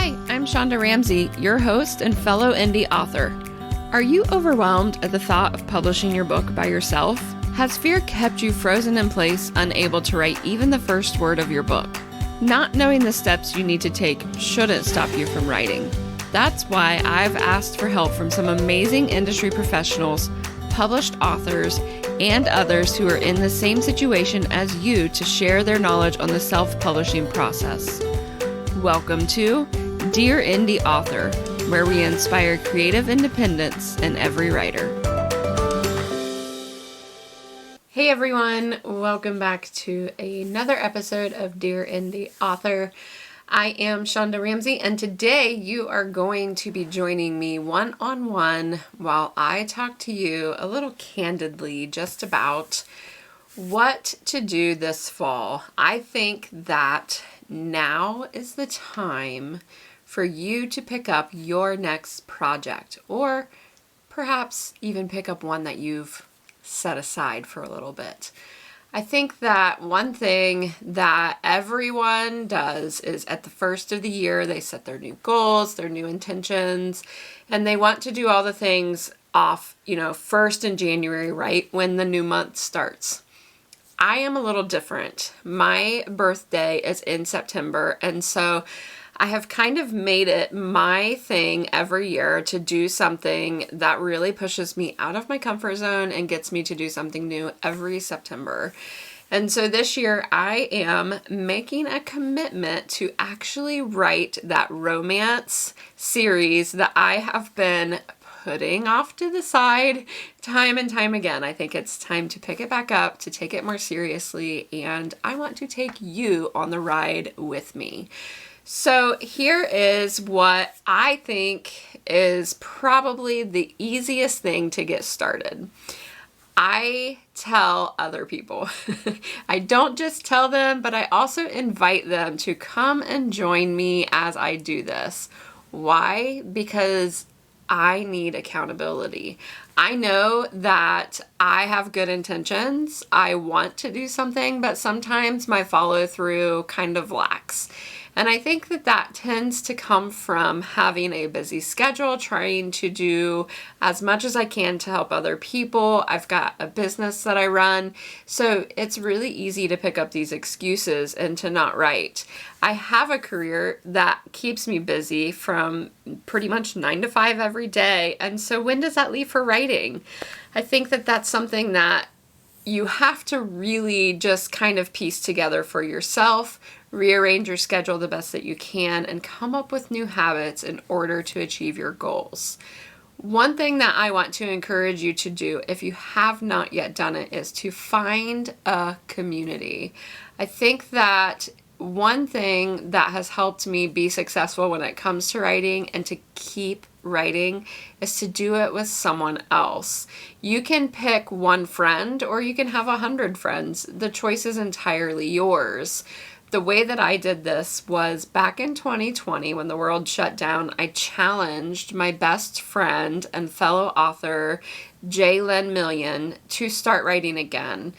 Hi, I'm Shonda Ramsey, your host and fellow indie author. Are you overwhelmed at the thought of publishing your book by yourself? Has fear kept you frozen in place, unable to write even the first word of your book? Not knowing the steps you need to take shouldn't stop you from writing. That's why I've asked for help from some amazing industry professionals, published authors, and others who are in the same situation as you to share their knowledge on the self-publishing process. Welcome to Dear Indie Author, where we inspire creative independence in every writer. Hey everyone, welcome back to another episode of Dear Indie Author. I am Shonda Ramsey, and today you are going to be joining me one-on-one while I talk to you a little candidly just about what to do this fall. I think that now is the time for you to pick up your next project, or perhaps even pick up one that you've set aside for a little bit. I think that one thing that everyone does is at the first of the year, they set their new goals, their new intentions, and they want to do all the things off, first in January, right when the new month starts. I am a little different. My birthday is in September, and so I have kind of made it my thing every year to do something that really pushes me out of my comfort zone and gets me to do something new every September. And so this year I am making a commitment to actually write that romance series that I have been putting off to the side time and time again. I think it's time to pick it back up, to take it more seriously, and I want to take you on the ride with me. So here is what I think is probably the easiest thing to get started. I tell other people. I don't just tell them, but I also invite them to come and join me as I do this. Why? Because I need accountability. I know that I have good intentions. I want to do something, but sometimes my follow through kind of lacks. And I think that tends to come from having a busy schedule, trying to do as much as I can to help other people. I've got a business that I run, so it's really easy to pick up these excuses and to not write. I have a career that keeps me busy from pretty much 9 to 5 every day, and so when does that leave for writing? I think that that's something that you have to really just kind of piece together for yourself, rearrange your schedule the best that you can, and come up with new habits in order to achieve your goals. One thing that I want to encourage you to do, if you have not yet done it, is to find a community. I think that one thing that has helped me be successful when it comes to writing and to keep writing is to do it with someone else. You can pick one friend or you can have 100 friends. The choice is entirely yours. The way that I did this was back in 2020 when the world shut down. I challenged my best friend and fellow author, Jalen Million, to start writing again.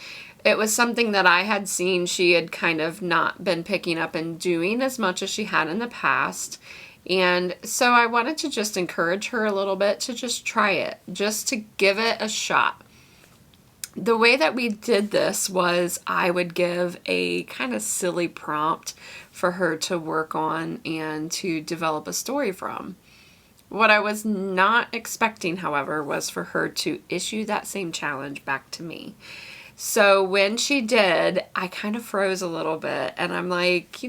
It was something that I had seen she had kind of not been picking up and doing as much as she had in the past. And so I wanted to just encourage her a little bit to just try it, just to give it a shot. The way that we did this was I would give a kind of silly prompt for her to work on and to develop a story from. What I was not expecting, however, was for her to issue that same challenge back to me. So when she did, I kind of froze a little bit and I'm like,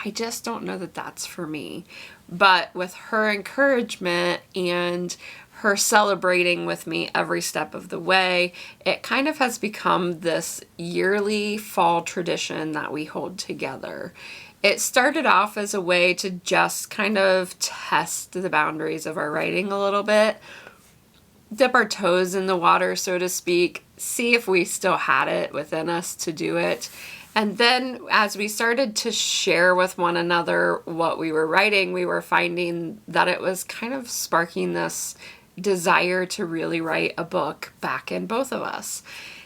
I just don't know that that's for me. But with her encouragement and her celebrating with me every step of the way, it kind of has become this yearly fall tradition that we hold together. It started off as a way to just kind of test the boundaries of our writing a little bit, dip our toes in the water, so to speak, see if we still had it within us to do it. And then as we started to share with one another what we were writing, we were finding that it was kind of sparking this desire to really write a book back in both of us.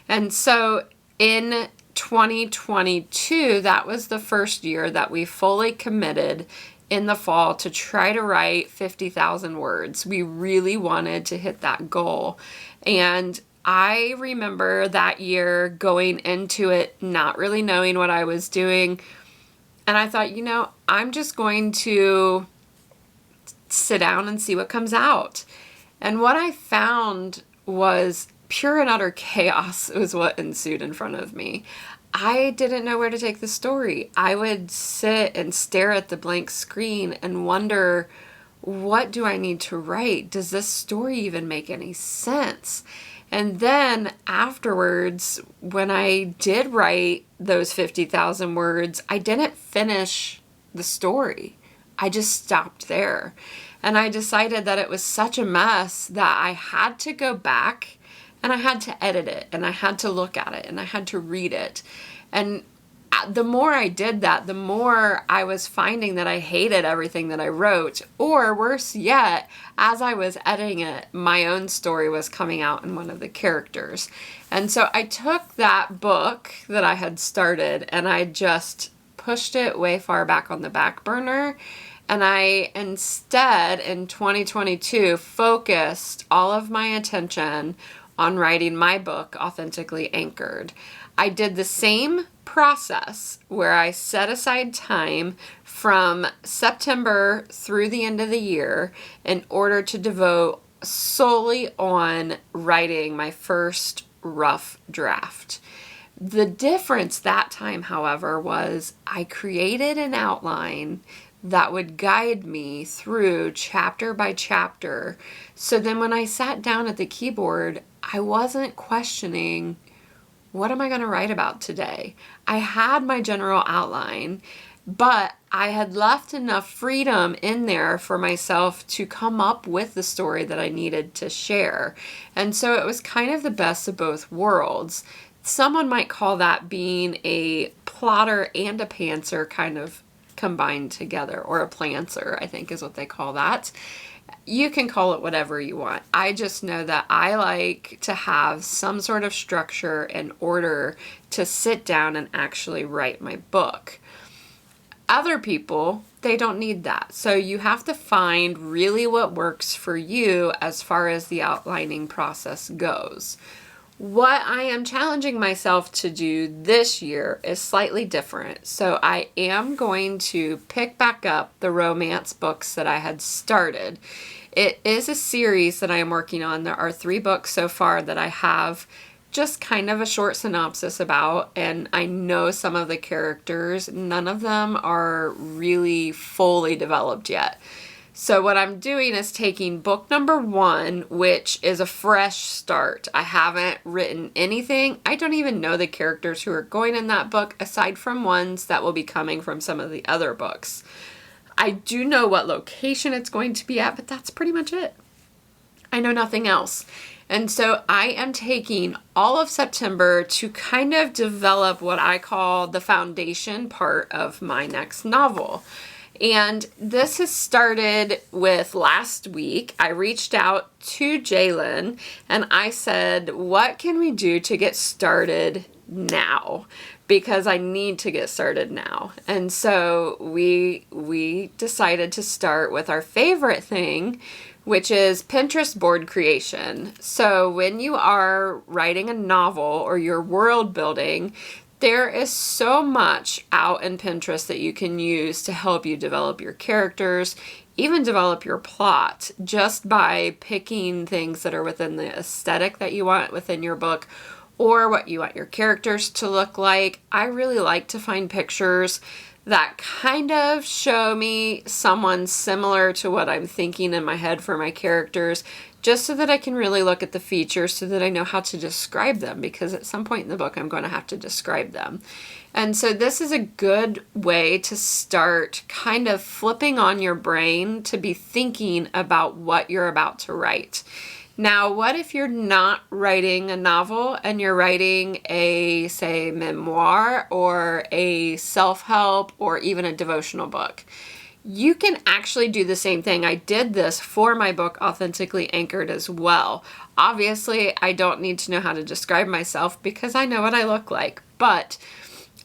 And so in 2022, that was the first year that we fully committed in the fall to try to write 50,000 words. We really wanted to hit that goal. And I remember that year going into it not really knowing what I was doing. And I thought, I'm just going to sit down and see what comes out. And what I found was pure and utter chaos was what ensued in front of me. I didn't know where to take the story. I would sit and stare at the blank screen and wonder, what do I need to write? Does this story even make any sense? And then afterwards, when I did write those 50,000 words, I didn't finish the story. I just stopped there. And I decided that it was such a mess that I had to go back and I had to edit it and I had to look at it and I had to read it. And the more I did that, the more I was finding that I hated everything that I wrote. Or worse yet, as I was editing it, my own story was coming out in one of the characters. And so I took that book that I had started and I just pushed it way far back on the back burner. And I instead, in 2022, focused all of my attention on writing my book, Authentically Anchored. I did the same process where I set aside time from September through the end of the year in order to devote solely on writing my first rough draft. The difference that time, however, was I created an outline that would guide me through chapter by chapter. So then when I sat down at the keyboard, I wasn't questioning, what am I going to write about today? I had my general outline, but I had left enough freedom in there for myself to come up with the story that I needed to share. And so it was kind of the best of both worlds. Someone might call that being a plotter and a pantser kind of combined together, or a plantser, I think is what they call that. You can call it whatever you want. I just know that I like to have some sort of structure and order to sit down and actually write my book. Other people, they don't need that. So you have to find really what works for you as far as the outlining process goes. What I am challenging myself to do this year is slightly different. So I am going to pick back up the romance books that I had started. It is a series that I am working on. There are 3 books so far that I have just kind of a short synopsis about, and I know some of the characters. None of them are really fully developed yet. So what I'm doing is taking book number 1, which is a fresh start. I haven't written anything. I don't even know the characters who are going in that book, aside from ones that will be coming from some of the other books. I do know what location it's going to be at, but that's pretty much it. I know nothing else. And so I am taking all of September to kind of develop what I call the foundation part of my next novel. And this has started with last week. I reached out to Jalen and I said, what can we do to get started now? Because I need to get started now. And so we decided to start with our favorite thing, which is Pinterest board creation. So when you are writing a novel or you're world building, there is so much out in Pinterest that you can use to help you develop your characters, even develop your plot, just by picking things that are within the aesthetic that you want within your book or what you want your characters to look like. I really like to find pictures that kind of show me someone similar to what I'm thinking in my head for my characters, just so that I can really look at the features so that I know how to describe them, because at some point in the book I'm going to have to describe them. And so this is a good way to start kind of flipping on your brain to be thinking about what you're about to write. Now, what if you're not writing a novel and you're writing a, say, memoir or a self-help or even a devotional book? You can actually do the same thing. I did this for my book, Authentically Anchored, as well. Obviously, I don't need to know how to describe myself because I know what I look like, but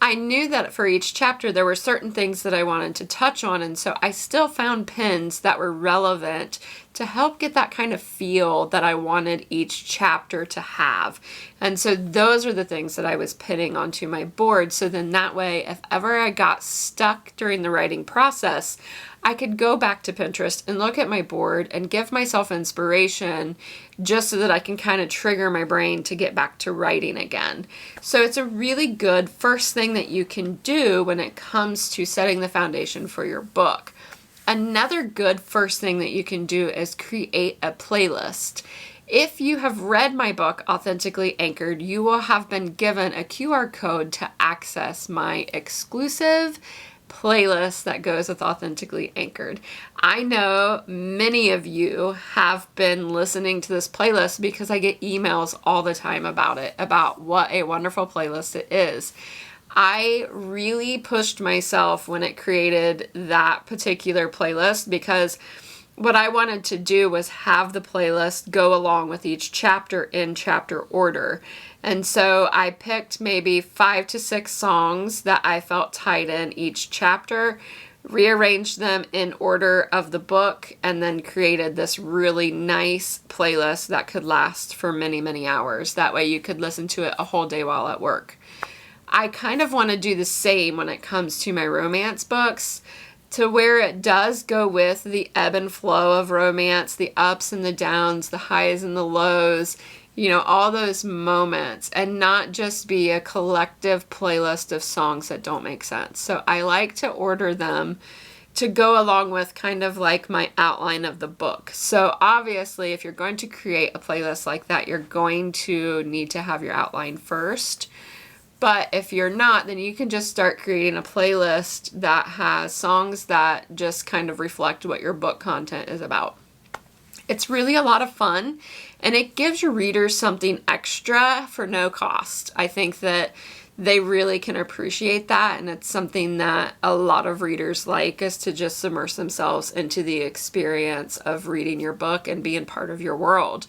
I knew that for each chapter there were certain things that I wanted to touch on, and so I still found pins that were relevant to help get that kind of feel that I wanted each chapter to have. And so those are the things that I was pinning onto my board, so then that way, if ever I got stuck during the writing process, I could go back to Pinterest and look at my board and give myself inspiration just so that I can kind of trigger my brain to get back to writing again. So it's a really good first thing that you can do when it comes to setting the foundation for your book. Another good first thing that you can do is create a playlist. If you have read my book, Authentically Anchored, you will have been given a QR code to access my exclusive playlist that goes with Authentically Anchored. I know many of you have been listening to this playlist because I get emails all the time about it, about what a wonderful playlist it is. I really pushed myself when it created that particular playlist because what I wanted to do was have the playlist go along with each chapter in chapter order. And so I picked maybe 5 to 6 songs that I felt tied in each chapter, rearranged them in order of the book, and then created this really nice playlist that could last for many, many hours. That way you could listen to it a whole day while at work. I kind of want to do the same when it comes to my romance books, to where it does go with the ebb and flow of romance, the ups and the downs, the highs and the lows, you know, all those moments, and not just be a collective playlist of songs that don't make sense. So I like to order them to go along with kind of like my outline of the book. So obviously, if you're going to create a playlist like that, you're going to need to have your outline first. But if you're not, then you can just start creating a playlist that has songs that just kind of reflect what your book content is about. It's really a lot of fun, and it gives your readers something extra for no cost. I think that they really can appreciate that, and it's something that a lot of readers like, is to just immerse themselves into the experience of reading your book and being part of your world.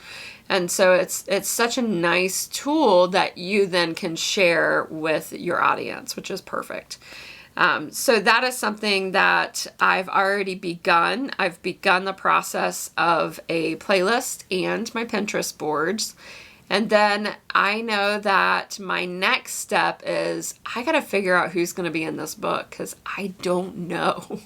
And so it's such a nice tool that you then can share with your audience, which is perfect. So that is something that I've already begun. I've begun the process of a playlist and my Pinterest boards. And then I know that my next step is I got to figure out who's going to be in this book, because I don't know.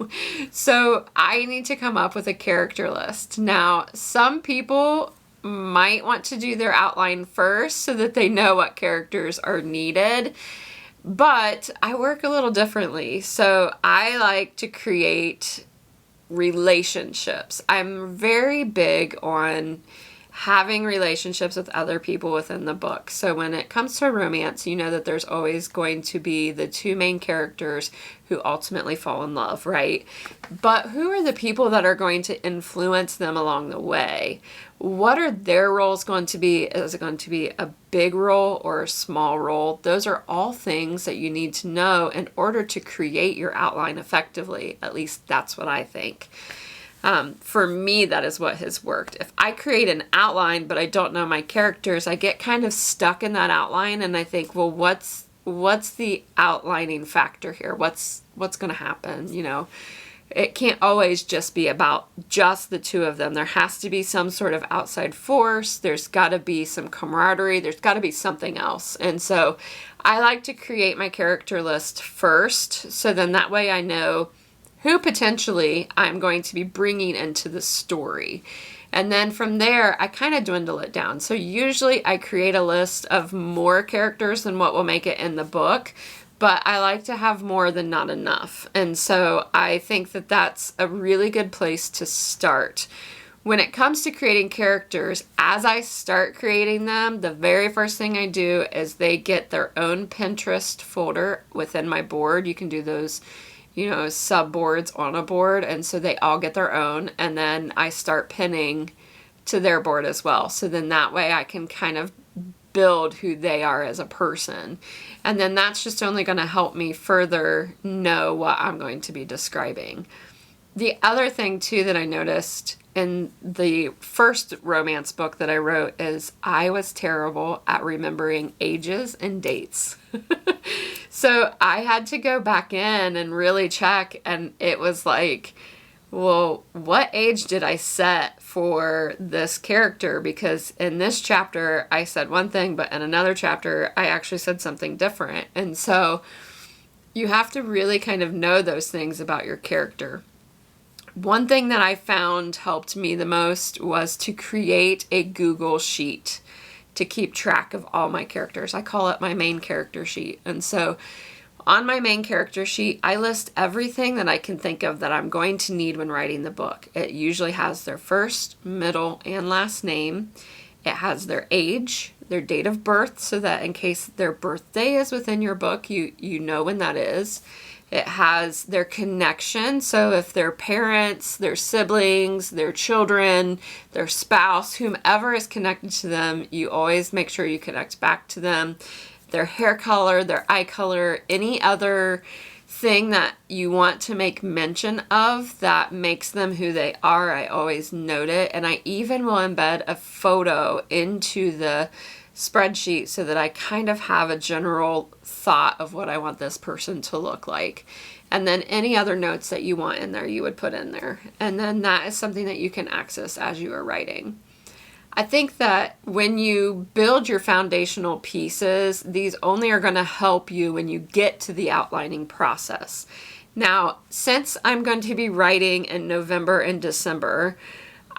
So I need to come up with a character list. Now, some people might want to do their outline first so that they know what characters are needed. But I work a little differently. So I like to create relationships. I'm very big on having relationships with other people within the book. So when it comes to romance, you know that there's always going to be the 2 main characters who ultimately fall in love, right? But who are the people that are going to influence them along the way? What are their roles going to be? Is it going to be a big role or a small role? Those are all things that you need to know in order to create your outline effectively. At least that's what I think. For me, that is what has worked. If I create an outline, but I don't know my characters, I get kind of stuck in that outline, and I think, well, what's the outlining factor here? What's going to happen? You know, it can't always just be about just the 2 of them. There has to be some sort of outside force. There's got to be some camaraderie. There's got to be something else. And so I like to create my character list first, so then that way I know who potentially I'm going to be bringing into the story. And then from there, I kind of dwindle it down. So usually I create a list of more characters than what will make it in the book, but I like to have more than not enough. And so I think that that's a really good place to start. When it comes to creating characters, as I start creating them, the very first thing I do is they get their own Pinterest folder within my board. You can do those, you know, subboards on a board, and so they all get their own, and then I start pinning to their board as well. So then that way I can kind of build who they are as a person, and then that's just only going to help me further know what I'm going to be describing. The other thing too that I noticed in the first romance book that I wrote is I was terrible at remembering ages and dates. So I had to go back in and really check, and it was like, well, what age did I set for this character? Because in this chapter, I said one thing, but in another chapter, I actually said something different. And so you have to really kind of know those things about your character. One thing that I found helped me the most was to create a Google sheet to keep track of all my characters. I call it my main character sheet. And so on my main character sheet, I list everything that I can think of that I'm going to need when writing the book. It usually has their first, middle, and last name. It has their age, their date of birth, so that in case their birthday is within your book, you know when that is. It has their connection, so if their parents, their siblings, their children, their spouse, whomever is connected to them, you always make sure you connect back to them. Their hair color, their eye color, any other thing that you want to make mention of that makes them who they are, I always note it. And I even will embed a photo into the spreadsheet so that I kind of have a general thought of what I want this person to look like. And then any other notes that you want in there, you would put in there. And then that is something that you can access as you are writing. I think that when you build your foundational pieces, these only are going to help you when you get to the outlining process. Now, since I'm going to be writing in November and December,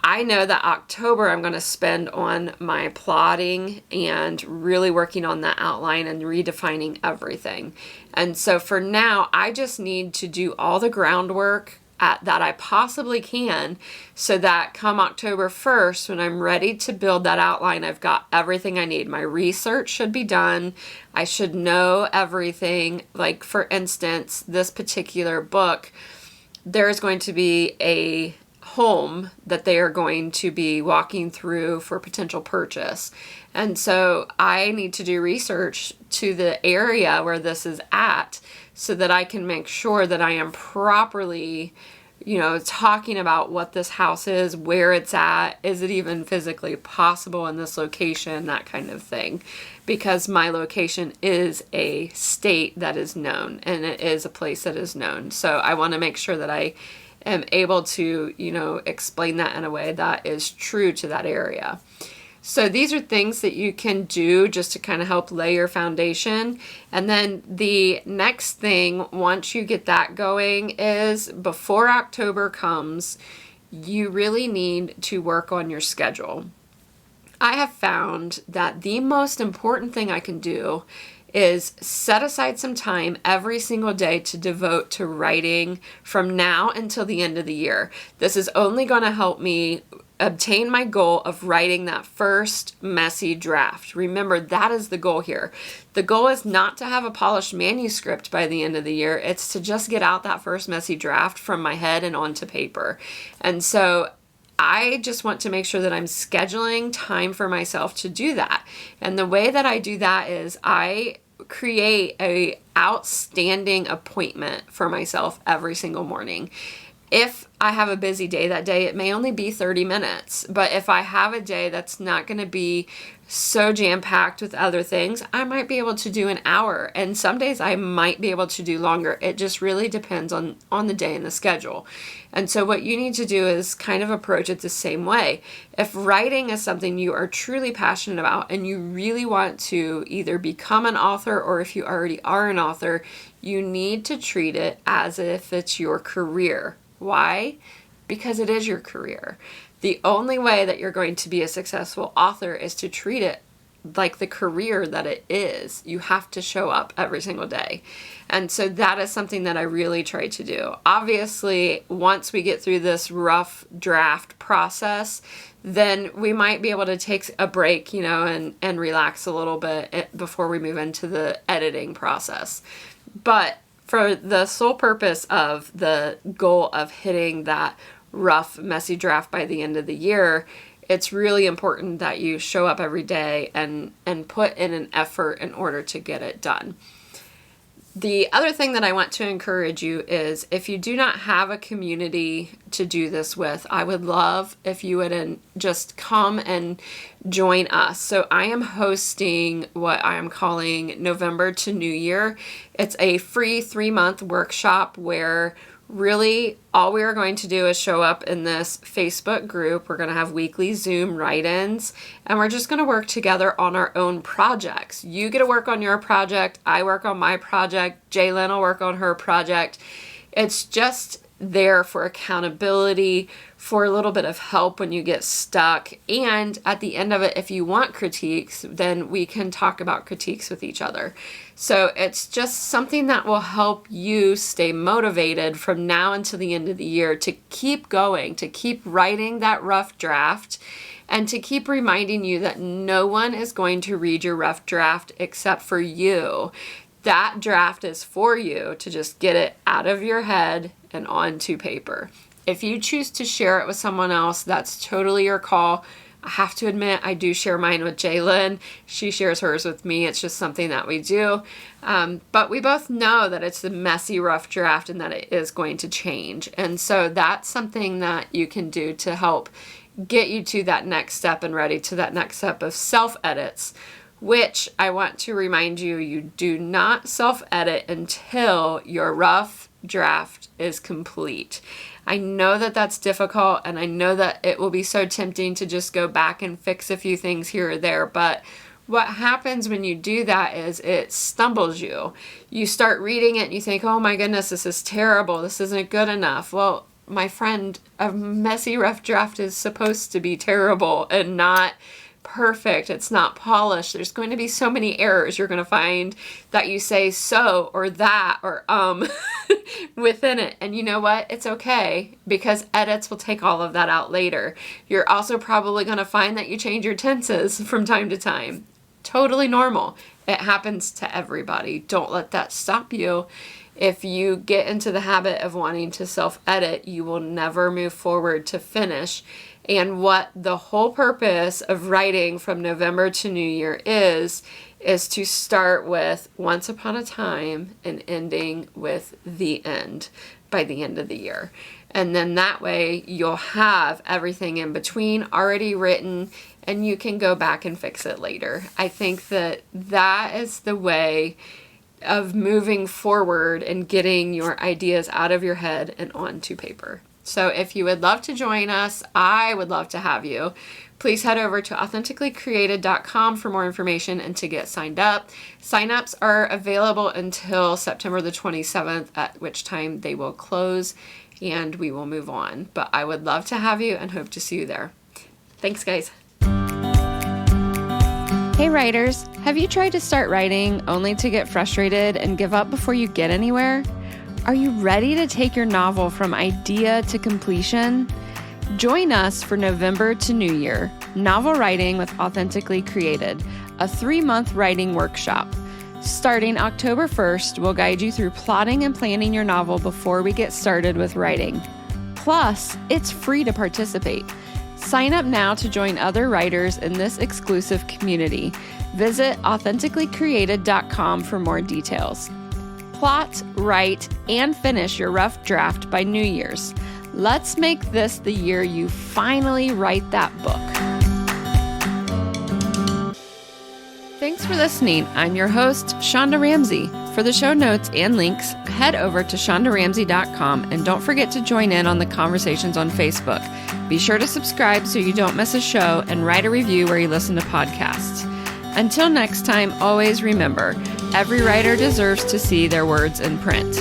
I know that October I'm going to spend on my plotting and really working on that outline and redefining everything. And so for now, I just need to do all the groundwork that I possibly can so that come October 1st, when I'm ready to build that outline, I've got everything I need. My research should be done. I should know everything. Like, for instance, this particular book, there is going to be a home that they are going to be walking through for potential purchase. And so I need to do research to the area where this is at so that I can make sure that I am properly, talking about what this house is, where it's at, is it even physically possible in this location, that kind of thing. Because my location is a state that is known and it is a place that is known. So I want to make sure that I am able to, explain that in a way that is true to that area. So these are things that you can do just to kind of help lay your foundation. And then the next thing, once you get that going, is before October comes, you really need to work on your schedule. I have found that the most important thing I can do is set aside some time every single day to devote to writing from now until the end of the year. This is only going to help me obtain my goal of writing that first messy draft. Remember, that is the goal here. The goal is not to have a polished manuscript by the end of the year. It's to just get out that first messy draft from my head and onto paper. And so I just want to make sure that I'm scheduling time for myself to do that. And the way that I do that is I create a outstanding appointment for myself every single morning. If I have a busy day that day, it may only be 30 minutes. But if I have a day that's not going to be so jam-packed with other things, I might be able to do an hour. And some days I might be able to do longer. It just really depends on the day and the schedule. And so what you need to do is kind of approach it the same way. If writing is something you are truly passionate about and you really want to either become an author, or if you already are an author, you need to treat it as if it's your career. Why? Because it is your career. The only way that you're going to be a successful author is to treat it like the career that it is. You have to show up every single day. And so that is something that I really try to do. Obviously, once we get through this rough draft process, then we might be able to take a break, and relax a little bit before we move into the editing process. But for the sole purpose of the goal of hitting that rough, messy draft by the end of the year, it's really important that you show up every day and put in an effort in order to get it done. The other thing that I want to encourage you is, if you do not have a community to do this with, I would love if you would just come and join us. So I am hosting what I am calling November to New Year. It's a free 3-month workshop where really all we are going to do is show up in this Facebook group. We're going to have weekly Zoom write-ins, and we're just going to work together on our own projects. You get to work on your project. I work on my project. Jalen will work on her project. It's just there for accountability, for a little bit of help when you get stuck. And at the end of it, if you want critiques, then we can talk about critiques with each other. So it's just something that will help you stay motivated from now until the end of the year to keep going, to keep writing that rough draft, and to keep reminding you that no one is going to read your rough draft except for you. That draft is for you to just get it out of your head and onto paper. If you choose to share it with someone else, that's totally your call. I have to admit, I do share mine with Jalen. She shares hers with me. It's just something that we do. But we both know that it's a messy, rough draft and that it is going to change. And so that's something that you can do to help get you to that next step and ready to that next step of self-edits, which I want to remind you, you do not self-edit until your rough draft is complete. I know that that's difficult, and I know that it will be so tempting to just go back and fix a few things here or there, but what happens when you do that is it stumbles you. You start reading it and you think, oh my goodness, this is terrible, this isn't good enough. Well, my friend, a messy rough draft is supposed to be terrible and not perfect. It's not polished. There's going to be so many errors. You're going to find that you say so or that or within it. And you know what? It's okay, because edits will take all of that out later. You're also probably going to find that you change your tenses from time to time. Totally normal. It happens to everybody. Don't let that stop you. If you get into the habit of wanting to self-edit, you will never move forward to finish. And what the whole purpose of writing from November to New Year is to start with once upon a time and ending with the end by the end of the year. And then that way you'll have everything in between already written and you can go back and fix it later. I think that that is the way of moving forward and getting your ideas out of your head and onto paper. So if you would love to join us, I would love to have you. Please head over to authenticallycreated.com for more information and to get signed up. Sign-ups are available until September the 27th, at which time they will close and we will move on. But I would love to have you and hope to see you there. Thanks, guys. Hey writers, have you tried to start writing only to get frustrated and give up before you get anywhere? Are you ready to take your novel from idea to completion? Join us for November to New Year, Novel Writing with Authentically Created, a 3-month writing workshop. Starting October 1st, we'll guide you through plotting and planning your novel before we get started with writing. Plus, it's free to participate. Sign up now to join other writers in this exclusive community. Visit authenticallycreated.com for more details. Plot, write, and finish your rough draft by New Year's. Let's make this the year you finally write that book. Thanks for listening. I'm your host, Shonda Ramsey. For the show notes and links, head over to shondaramsey.com and don't forget to join in on the conversations on Facebook. Be sure to subscribe so you don't miss a show and write a review where you listen to podcasts. Until next time, always remember, every writer deserves to see their words in print.